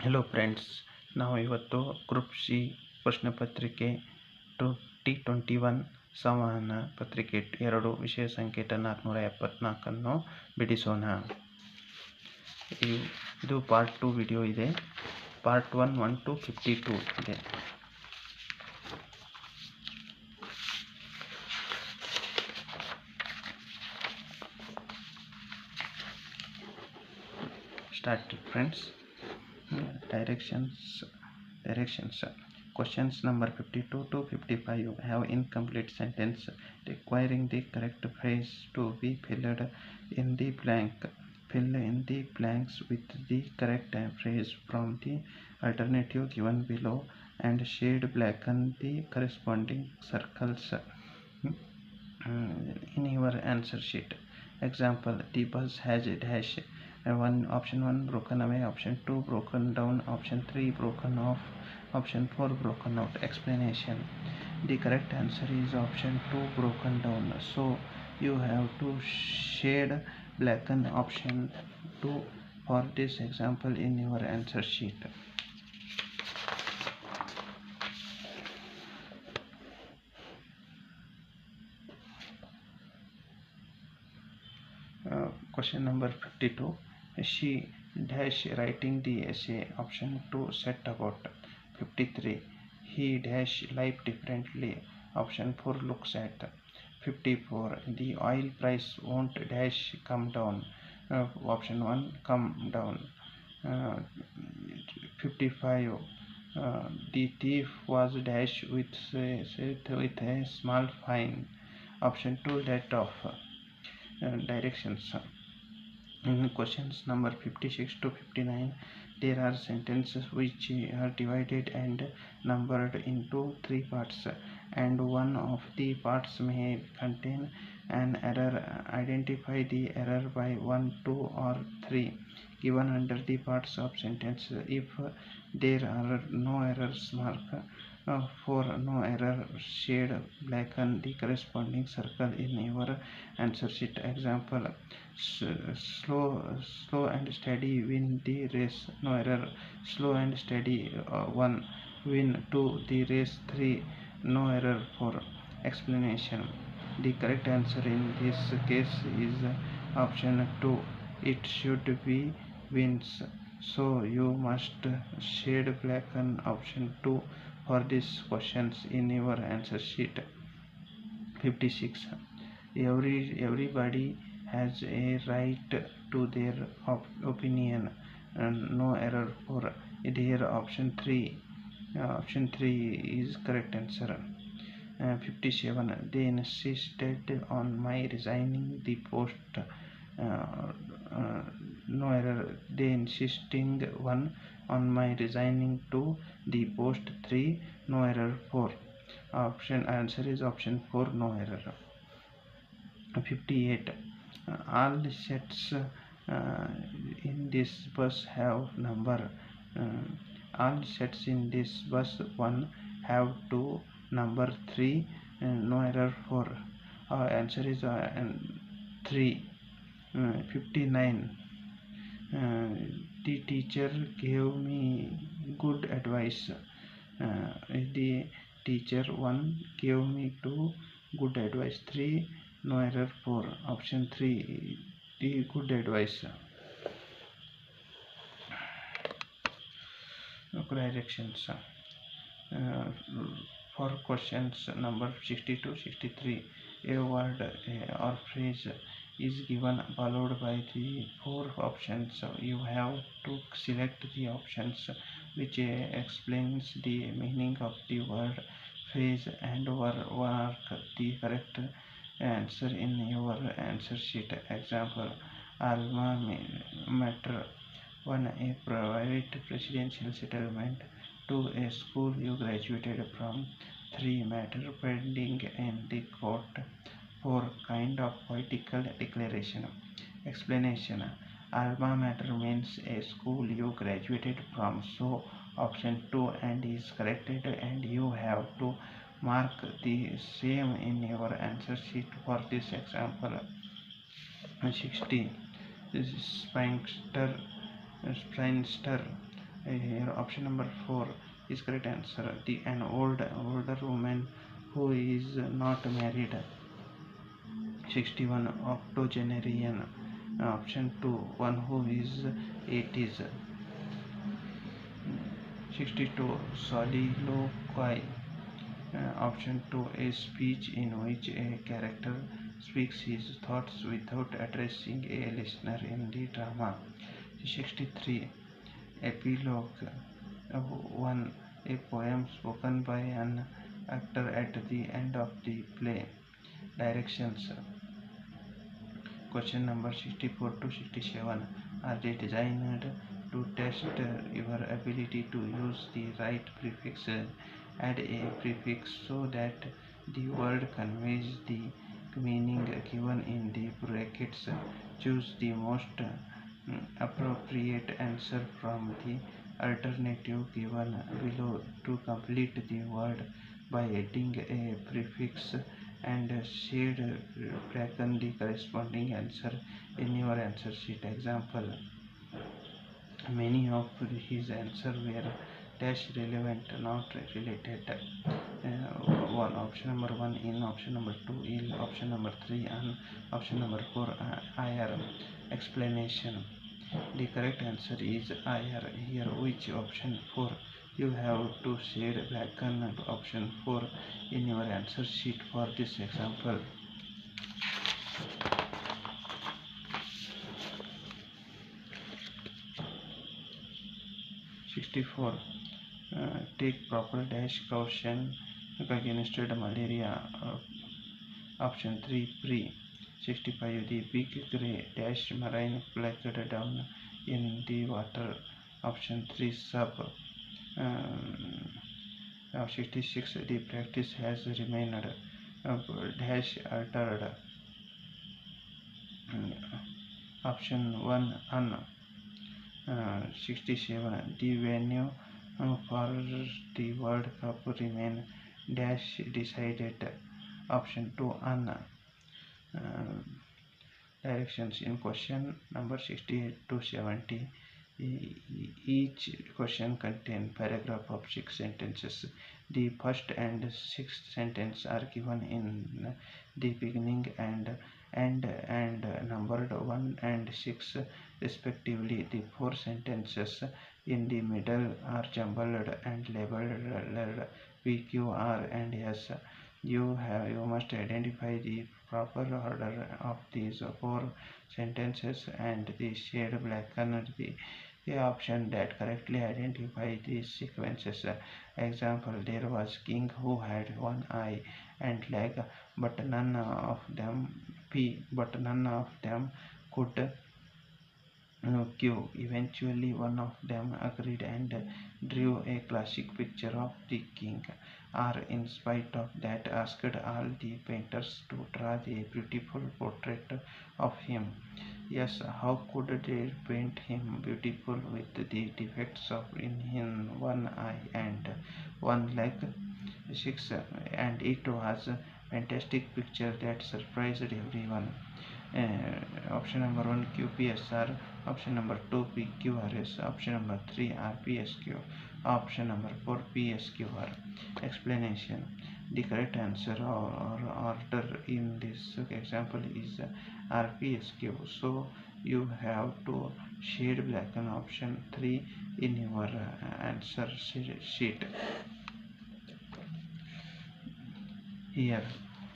Hello friends, ನಾವು ಇವತ್ತು group C ಪ್ರಶ್ನೆ ಪತ್ರಿಕೆ 2021 ಸಂವಹನ ಪತ್ರಿಕೆ 2 ವಿಷಯ ಸಂಕೇತ 474 ಬಿಡಿಸೋಣ. ಇದು ಪಾರ್ಟ್ 2 ವಿಡಿಯೋ ಇದೆ. ಪಾರ್ಟ್ 1 to 52 ಇದೆ. Start friends. Directions. Questions number 52 to 55 have incomplete sentence requiring the correct phrase to be filled in the blank. Fill in the blanks with the correct phrase from the alternative given below and shade blacken the corresponding circles in your answer sheet. Example: the bus has a dash. Option 1 broken away, option 2 broken down, option 3 broken off, option 4 broken out. Explanation: the correct answer is option 2 broken down, so you have to shade blacken option 2 for this example in your answer sheet. Question number 52. She dash writing the essay. Option 2 set about. 53. He dash life differently. Option 4 looks at. 54. The oil price won't dash come down. Option 1 come down. 55. The thief was dash with a small fine. Option 2 let off. Directions. In questions number 56 to 59, there are sentences which are divided and numbered into 3 parts, and one of the parts may contain an error. Identify the error by 1, 2 or 3 given under the parts of sentence. If there are no errors, mark. For no error, shade blacken the corresponding circle in your answer sheet. Example: slow and steady win the race. No error. Slow and steady 1 win 2 the race 3. No error 4. Explanation: the correct answer in this case is option 2. It should be wins, so you must shade blacken option 2 for these questions in your answer sheet. 56. Everybody has a right to their opinion. No error for here. Option 3 is correct answer. 57. They insisted on my resigning the post. No error. They insisting 1 on my resigning to the post 3. No error 4. Answer is option 4. No error. 58. All sets in this bus have number. All sets in this bus 1 have 2 number 3. No error 4. Answer is 3. 59. The teacher gave me good advice. The teacher 1 gave me 2 good advice. 3. No error 4. Option 3 the good advice. Directions. For questions number 60-63, a word or phrase is given followed by the 4 options. You have to select the options which explains the meaning of the word, phrase, and mark the correct answer in your answer sheet. Example: alma mater. 1. A private residential settlement. 2. A school you graduated from. 3. Matter pending in the court. 4. Kind of political declaration. Explanation: alma mater means a school you graduated from, so option 2 and is corrected, and you have to mark the same in your answer sheet for this example. 60. Spinster Here option number 4 is correct answer. An older woman who is not married. 61 octogenarian. Option 2 one who is 80s. 62 soliloquy. Option 2 a speech in which a character speaks his thoughts without addressing a listener in the drama. 63 epilogue. 1 a poem spoken by an actor at the end of the play. Directions. Question number 64 to 67 are they designed to test your ability to use the right prefix. Add a prefix so that the word conveys the meaning given in the brackets. Choose the most appropriate answer from the alternative given below to complete the word by adding a prefix and shade blacken the corresponding answer in your answer sheet. Example: many of his answers were dash relevant, not related. One option number 1 in, option number 2 in, option number 3 and option number 4 IR. Explanation: the correct answer is IR. Here, which option 4 you have to shade blacken option 4 in your answer sheet for this example. Take proper dash caution against malaria. Option 3 pre. 65 the big grey dash marine flagged down in the water. Option 3 sub. 66 the practice has remained dash altered. Option 1 un. 67 the venue for the World Cup remain dash decided. Option 2 un. Directions in question number 68 to 70. Each question contains paragraph of 6 sentences. The first and sixth sentence are given in the beginning and end and numbered 1 and 6 respectively. The 4 sentences in the middle are jumbled and labeled P, Q, R, and S. You must identify the proper order of these 4 sentences and the shade blacken the option that correctly identify these sequences. Example: there was king who had one eye and leg, but none of them could Q. Eventually, one of them agreed and drew a classic picture of the king. R, in spite of that, asked all the painters to draw a beautiful portrait of him. Yes, how could they paint him beautiful with the defects of in one eye and one leg? 6. And it was a fantastic picture that surprised everyone. Option number 1 QPSR, option number 2 PQRS, option number 3 RPSQ, option number 4 PSQR. Explanation: the correct answer or order in this example is RPSQ. So you have to shade blacken option 3 in your answer sheet. Here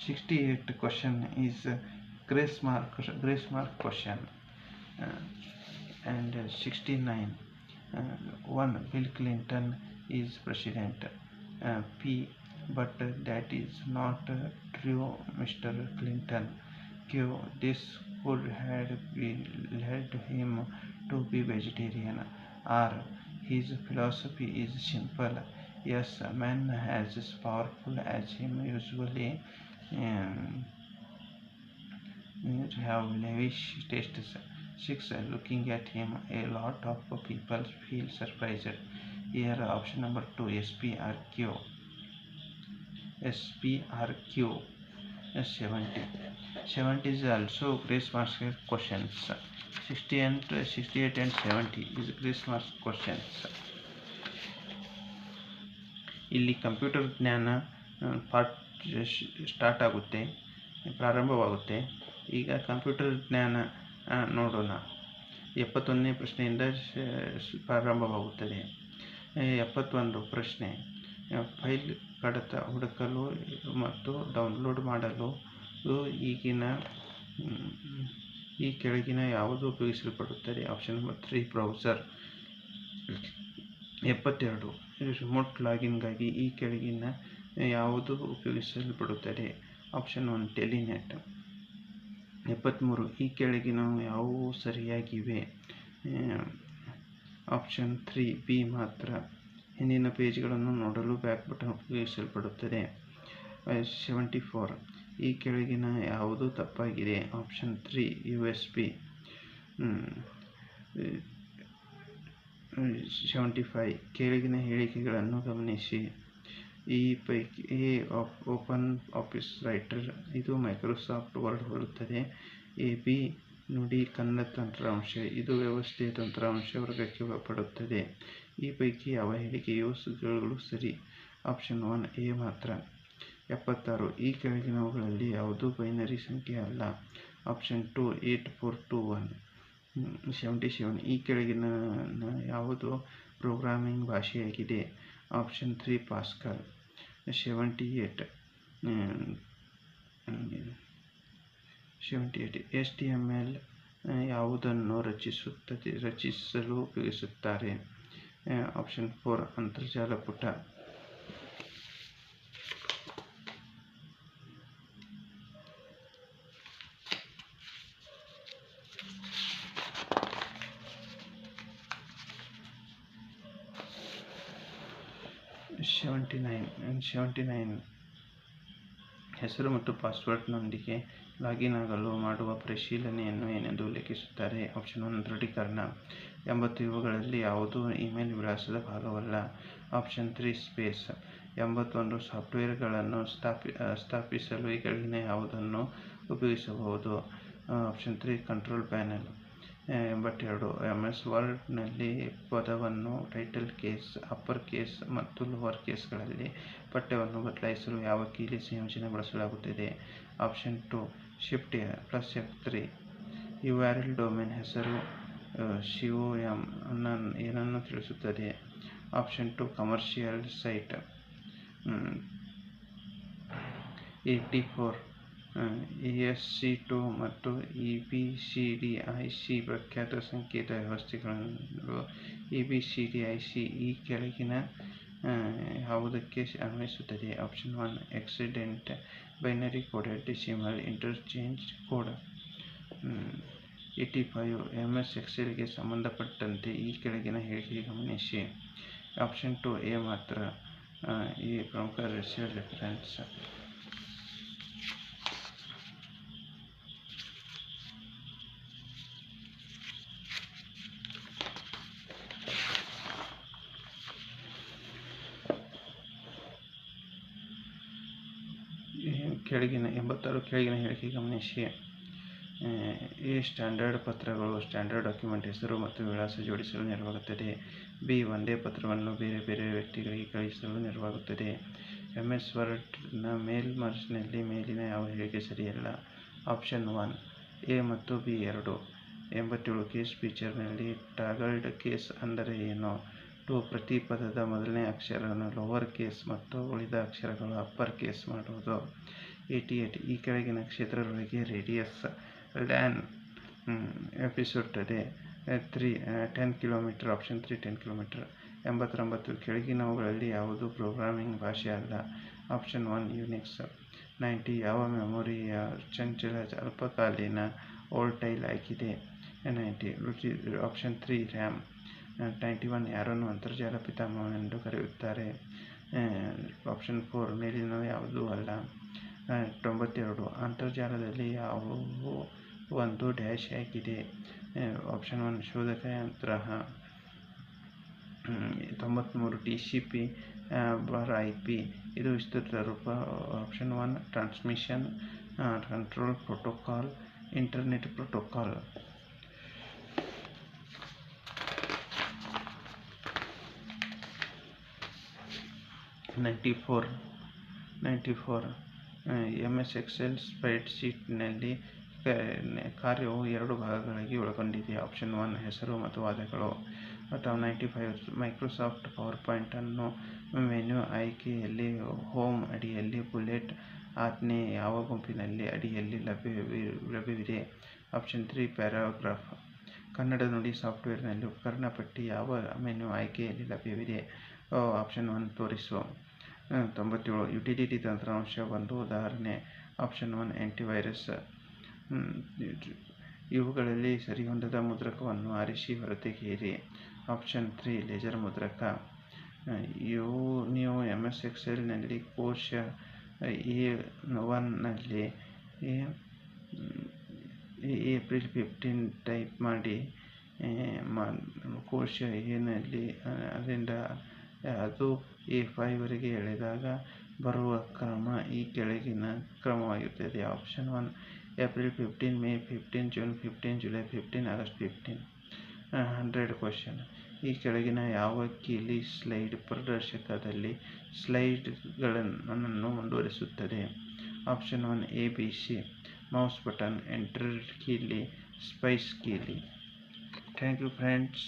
68 question is grace mark question. And 69 1 Bill Clinton is president. P, but that is not true, Mr. Clinton. Q, this could have led him to be vegetarian. R, his philosophy is simple. Yes, a man as powerful as him usually have lavish tastes. 6. Looking at him, a lot of people feel surprised. Here, option number 2 SPRQ. 70. 70 is also grace mark questions. 68 and 70 is grace mark questions. ಇಲ್ಲಿ computer ಜ್ಞಾನ part start ಆಗುತ್ತೆ, ಪ್ರಾರಂಭವಾಗುತ್ತೆ. ಈಗ computer ಜ್ಞಾನ ನೋಡೋಣ. 71ನೇ ಪ್ರಶ್ನೆಯಿಂದ ಪ್ರಾರಂಭವಾಗುತ್ತದೆ. 71 ಪ್ರಶ್ನೆ, file ಕಡತ ಹುಡುಕಲು ಮತ್ತು ಡೌನ್ಲೋಡ್ ಮಾಡಲು ಈ ಕೆಳಗಿನ ಯಾವುದು ಉಪಯೋಗಿಸಲ್ಪಡುತ್ತದೆ? Option number 3 browser. 72 ರಿಮೋಟ್ ಲಾಗಿನ್ಗಾಗಿ ಈ ಕೆಳಗಿನ ಯಾವುದು ಉಪಯೋಗಿಸಲ್ಪಡುತ್ತದೆ? ಆಪ್ಷನ್ 1 ಟೆಲಿನೆಟ್. 73 ಈ ಕೆಳಗಿನವು ಯಾವುವು ಸರಿಯಾಗಿವೆ? ಆಪ್ಷನ್ 3 ಬಿ ಮಾತ್ರ. ಹಿಂದಿನ ಪೇಜ್ಗಳನ್ನು ನೋಡಲು ಬ್ಯಾಕ್ ಬಟನ್ ಉಪಯೋಗಿಸಲ್ಪಡುತ್ತದೆ. 74 ಈ ಕೆಳಗಿನ ಯಾವುದು ತಪ್ಪಾಗಿದೆ? Option 3 USB. 75 ಕೆಳಗಿನ ಹೇಳಿಕೆಗಳನ್ನು ಗಮನಿಸಿ. ಈ ಪೈಕಿ ಎ ಓಪನ್ ಆಫೀಸ್ ರೈಟರ್ ಇದು ಮೈಕ್ರೋಸಾಫ್ಟ್ ವರ್ಡ್ ಹೋಲುತ್ತದೆ. ಬಿ ನುಡಿ ಕನ್ನಡ ತಂತ್ರಾಂಶ ಇದು ವ್ಯವಸ್ಥೆಯ ತಂತ್ರಾಂಶ ವರ್ಗಕ್ಕೆ ಒಳಪಡುತ್ತದೆ. ಈ ಪೈಕಿ ಯಾವ ಹೇಳಿಕೆಗಳು ಸರಿ? ಆಪ್ಷನ್ 1 ಎ ಮಾತ್ರ. 76 ಈ ಕೆಳಗಿನವುಗಳಲ್ಲಿ ಯಾವುದು ಬೈನರಿ ಸಂಖ್ಯೆ ಅಲ್ಲ? ಆಪ್ಷನ್ 2 8421. 77 ಈ ಕೆಳಗಿನ ಯಾವುದು ಪ್ರೋಗ್ರಾಮಿಂಗ್ ಭಾಷೆಯಾಗಿದೆ? Option 3 Pascal. 78 HTML ಯಾವುದನ್ನು ರಚಿಸಲು ಉಪಯೋಗಿಸುತ್ತಾರೆ? ಆಪ್ಷನ್ 4 ಅಂತರ್ಜಾಲ ಪುಟ. 79 ಹೆಸರು ಮತ್ತು ಪಾಸ್ವರ್ಡ್ನೊಂದಿಗೆ ಲಾಗಿನ್ ಆಗಲು ಮಾಡುವ ಪರಿಶೀಲನೆಯನ್ನು ಏನೆಂದು ಉಲ್ಲೇಖಿಸುತ್ತಾರೆ? ಆಪ್ಷನ್ 1 ದೃಢೀಕರಣ. 80 ಇವುಗಳಲ್ಲಿ ಯಾವುದು ಇಮೇಲ್ ವಿಳಾಸದ ಭಾಗವಲ್ಲ? Option 3 space. 81 ಸಾಫ್ಟ್ವೇರ್ಗಳನ್ನು ಸ್ಥಾಪಿಸಲು ಈ ಕೆಳಗಿನ ಯಾವುದನ್ನು ಉಪಯೋಗಿಸಬಹುದು? Option 3 control panel. 82 MS ವರ್ಡ್ನಲ್ಲಿ ಪದವನ್ನು ಟೈಟಲ್ ಕೇಸ್, ಅಪ್ಪರ್ ಕೇಸ್ ಮತ್ತು ಲೋವರ್ ಕೇಸ್ಗಳಲ್ಲಿ ಪಠ್ಯವನ್ನು ಬದಲಾಯಿಸಲು ಯಾವ ಕೀಲಿ ಸಂಯೋಜನೆ ಬಳಸಲಾಗುತ್ತದೆ? Option 2 shift +F3. URL domain ಹೆಸರು COM ಏನನ್ನು ತಿಳಿಸುತ್ತದೆ? Option 2 commercial site. 84 ASCII ಮತ್ತು EBCDIC ಪ್ರಖ್ಯಾತ ಸಂಕೇತ ವ್ಯವಸ್ಥೆಗಳು. EBCDIC ಈ ಕೆಳಗಿನ ಯಾವುದಕ್ಕೆ ಅನ್ವಯಿಸುತ್ತದೆ? Option 1 accident binary coded decimal interchange code. 85 MS ಎಕ್ಸೆಲ್ಗೆ ಸಂಬಂಧಪಟ್ಟಂತೆ ಈ ಕೆಳಗಿನ ಹೇಳಿಕೆ ಗಮನಿಸಿ. ಆಪ್ಷನ್ 2 ಎ ಮಾತ್ರ. ಈ ಪ್ರಮುಖ ರೆಫರೆನ್ಸ್. ಕೆಳಗಿನ 86 ಕೆಳಗಿನ ಹೇಳಿಕೆ ಗಮನಿಸಿ. ಎ ಸ್ಟ್ಯಾಂಡರ್ಡ್ ಪತ್ರಗಳು ಸ್ಟ್ಯಾಂಡರ್ಡ್ ಡಾಕ್ಯುಮೆಂಟ್ ಹೆಸರು ಮತ್ತು ವಿಳಾಸ ಜೋಡಿಸಲು ನೆರವಾಗುತ್ತದೆ. ಬಿ ಒಂದೇ ಪತ್ರವನ್ನು ಬೇರೆ ಬೇರೆ ವ್ಯಕ್ತಿಗಳಿಗೆ ಕಳುಹಿಸಲು ನೆರವಾಗುತ್ತದೆ. MS ವರ್ಡ್ನ ಮೇಲ್ ಮರ್ಜ್ನಲ್ಲಿ ಮೇಲಿನ ಯಾವ ಹೇಳಿಕೆ ಸರಿಯಲ್ಲ? ಆಪ್ಷನ್ 1 ಎ ಮತ್ತು ಬಿ ಎರಡೂ. 87 ಕೇಸ್ ಫೀಚರ್ನಲ್ಲಿ ಟಾಗಲ್ಡ್ ಕೇಸ್ ಅಂದರೆ ಏನು? 2 ಪ್ರತಿ ಪದದ ಮೊದಲನೇ ಅಕ್ಷರವನ್ನು ಲೋವರ್ ಕೇಸ್ ಮತ್ತು ಉಳಿದ ಅಕ್ಷರಗಳು ಅಪ್ಪರ್ ಕೇಸ್ ಮಾಡುವುದು. 88 ಈ ಕೆಳಗಿನ ಕ್ಷೇತ್ರದೊಳಗೆ ರೇಡಿಯಸ್ ಲ್ಯಾನ್ ವ್ಯಾಪಿಸುತ್ತದೆ. 10 ಕಿಲೋಮೀಟರ್. Option 3 10 kilometre. 89 ಕೆಳಗಿನವುಗಳಲ್ಲಿ ಯಾವುದು ಪ್ರೋಗ್ರಾಮಿಂಗ್ ಭಾಷೆ ಅಲ್ಲ? Option 1 Unix. 90 ಯಾವ ಮೆಮೊರಿಯ ಚಂಚಲ ಅಲ್ಪಕಾಲೀನ ವೋಲ್ಟೈಲ್ ಆಗಿದೆ? 90 ಆಪ್ಷನ್ 3 ರ್ಯಾಮ್. 91 ಯಾರನ್ನು ಅಂತರ್ಜಾಲ ಪಿತಾಮಹನೆಂದು ಕರೆಯುತ್ತಾರೆ? ಆಪ್ಷನ್ 4 ಮೇಲಿನ ಯಾವುದೂ ಅಲ್ಲ. 92 ಅಂತರ್ಜಾಲದಲ್ಲಿ ಯಾವುವು ಒಂದು ಡ್ಯಾಶ್ ಆಗಿದೆ? ಆಪ್ಷನ್ 1 ಶೋಧಕ ಯಂತ್ರ. 93 TCP / IP ಇದು ವಿಸ್ತೃತ ರೂಪ. Option 1 transmission control protocol, internet protocol. 94 94 94 MS Excel ಸ್ಪ್ರೆಡ್ಶೀಟ್ನಲ್ಲಿ ಕಾರ್ಯವು ಎರಡು ಭಾಗಗಳಾಗಿ ಒಳಗೊಂಡಿದೆ. ಆಪ್ಷನ್ 1 ಹೆಸರು ಮತ್ತು ವಾದಗಳು. ಅಥವಾ 95 ಮೈಕ್ರೋಸಾಫ್ಟ್ ಪವರ್ಪಾಯಿಂಟನ್ನು ಮೆನು ಆಯ್ಕೆಯಲ್ಲಿ ಹೋಮ್ ಅಡಿಯಲ್ಲಿ ಬುಲೆಟ್ ಆಜ್ಞೆ ಯಾವ ಗುಂಪಿನಲ್ಲಿ ಅಡಿಯಲ್ಲಿ ಲಭ್ಯವಿದೆ. Option 3 paragraph. ಕನ್ನಡ ನುಡಿ ಸಾಫ್ಟ್ವೇರ್ನಲ್ಲಿ ಉಪಕರಣ ಪಟ್ಟಿ ಯಾವ ಮೆನು ಆಯ್ಕೆಯಲ್ಲಿ ಲಭ್ಯವಿದೆ. ಆಪ್ಷನ್ 1 ತೋರಿಸು. 97 ಯುಟಿಲಿಟಿ ತಂತ್ರಾಂಶ. ಒಂದು ಉದಾಹರಣೆ. Option 1 antivirus. ಇವುಗಳಲ್ಲಿ ಸರಿಹೊಂದದ ಮುದ್ರಕವನ್ನು ಆರಿಸಿ ಹೊರತೆಗೆಯಿರಿ. Option 3 laser ಮುದ್ರಕ. ನೀವು MS ಎಕ್ಸೆಲ್ನಲ್ಲಿ ಕೋಶ A1ನಲ್ಲಿ ಏಪ್ರಿಲ್ 15 ಟೈಪ್ ಮಾಡಿ ಕೋಶ ಎನಲ್ಲಿ ಅದರಿಂದ ಅದು A5 ವರೆಗೆ ಎಳೆದಾಗ ಬರುವ ಕ್ರಮ ಈ ಕೆಳಗಿನ ಕ್ರಮವಾಗಿರುತ್ತದೆ. Option 1 April 15, May 15, June 15, July 15, August 15. 100 question. ಈ ಕೆಳಗಿನ ಯಾವ ಕೀಲಿ ಸ್ಲೈಡ್ ಪ್ರದರ್ಶಕದಲ್ಲಿ ಸ್ಲೈಡ್ಗಳನ್ನು ಮುಂದುವರಿಸುತ್ತದೆ. Option 1 ABC. Mouse button. Enter ಕೀಲಿ. ಸ್ಪೇಸ್ ಕೀಲಿ. Thank you friends.